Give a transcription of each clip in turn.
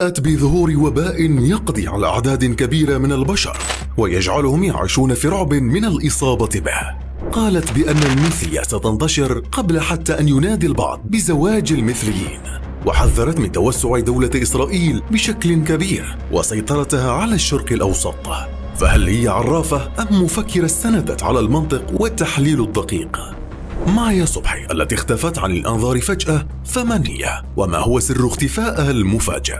أت بظهور وباء يقضي على أعداد كبيرة من البشر ويجعلهم يعيشون في رعب من الإصابة به. قالت بأن المثلية ستنتشر قبل حتى أن ينادي البعض بزواج المثليين، وحذرت من توسع دولة إسرائيل بشكل كبير وسيطرتها على الشرق الأوسط. فهل هي عرافة أم مفكرة استندت على المنطق والتحليل الدقيق؟ مايا صبحي التي اختفت عن الأنظار فجأة، فمن هي؟ وما هو سر اختفائها المفاجئ؟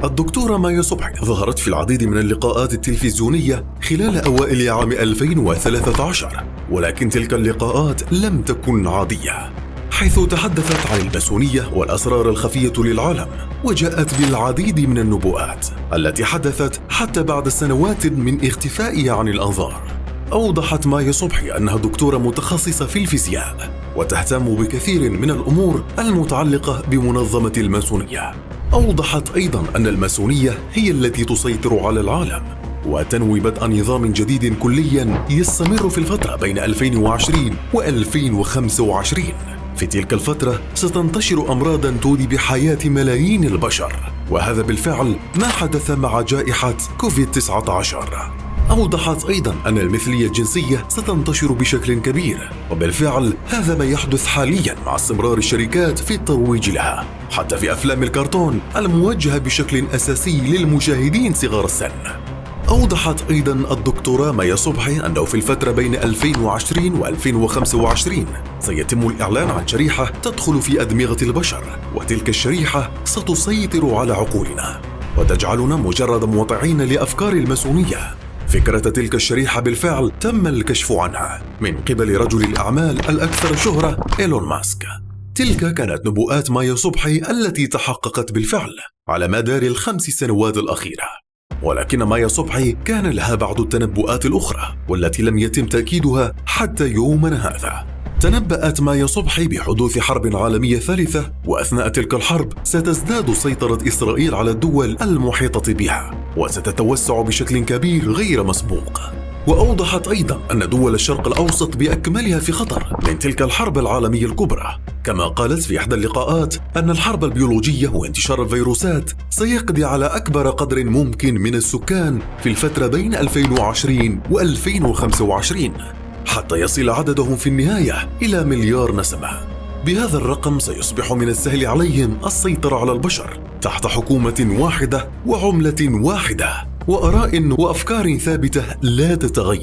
الدكتورة مايا صبحي ظهرت في العديد من اللقاءات التلفزيونية خلال أوائل عام 2013، ولكن تلك اللقاءات لم تكن عادية، حيث تحدثت عن الماسونية والأسرار الخفية للعالم، وجاءت بالعديد من النبوءات التي حدثت حتى بعد سنوات من اختفائها عن الأنظار. أوضحت مايا صبحي أنها دكتورة متخصصة في الفيزياء وتهتم بكثير من الأمور المتعلقة بمنظمة الماسونية. أوضحت أيضا أن الماسونية هي التي تسيطر على العالم وتنوي بدء نظام جديد كليا يستمر في الفترة بين 2020 و2025. في تلك الفترة ستنتشر أمراضا تودي بحياة ملايين البشر، وهذا بالفعل ما حدث مع جائحة كوفيد-19. أوضحت أيضا أن المثلية الجنسية ستنتشر بشكل كبير، وبالفعل هذا ما يحدث حاليا مع استمرار الشركات في الترويج لها حتى في أفلام الكرتون الموجهة بشكل أساسي للمشاهدين صغار السن. أوضحت أيضا الدكتورة مايا صبحي أنه في الفترة بين 2020 و2025 سيتم الإعلان عن شريحة تدخل في أدمغة البشر، وتلك الشريحة ستسيطر على عقولنا وتجعلنا مجرد مطيعين لأفكار الماسونية. فكرة تلك الشريحة بالفعل تم الكشف عنها من قبل رجل الأعمال الأكثر شهرة إيلون ماسك. تلك كانت نبوءات مايا صبحي التي تحققت بالفعل على مدار ال5 سنوات الأخيرة، ولكن مايا صبحي كان لها بعض التنبؤات الأخرى والتي لم يتم تأكيدها حتى يومنا هذا. تنبأت مايا صبحي بحدوث حرب عالمية ثالثة، وأثناء تلك الحرب ستزداد سيطرة إسرائيل على الدول المحيطة بها وستتوسع بشكل كبير غير مسبوق. وأوضحت أيضا أن دول الشرق الأوسط بأكملها في خطر من تلك الحرب العالمية الكبرى، كما قالت في إحدى اللقاءات أن الحرب البيولوجية وانتشار الفيروسات سيقضي على أكبر قدر ممكن من السكان في الفترة بين 2020 و2025 حتى يصل عددهم في النهاية إلى 1,000,000,000 نسمة. بهذا الرقم سيصبح من السهل عليهم السيطرة على البشر تحت حكومة واحدة وعملة واحدة وآراء وأفكار ثابتة لا تتغير.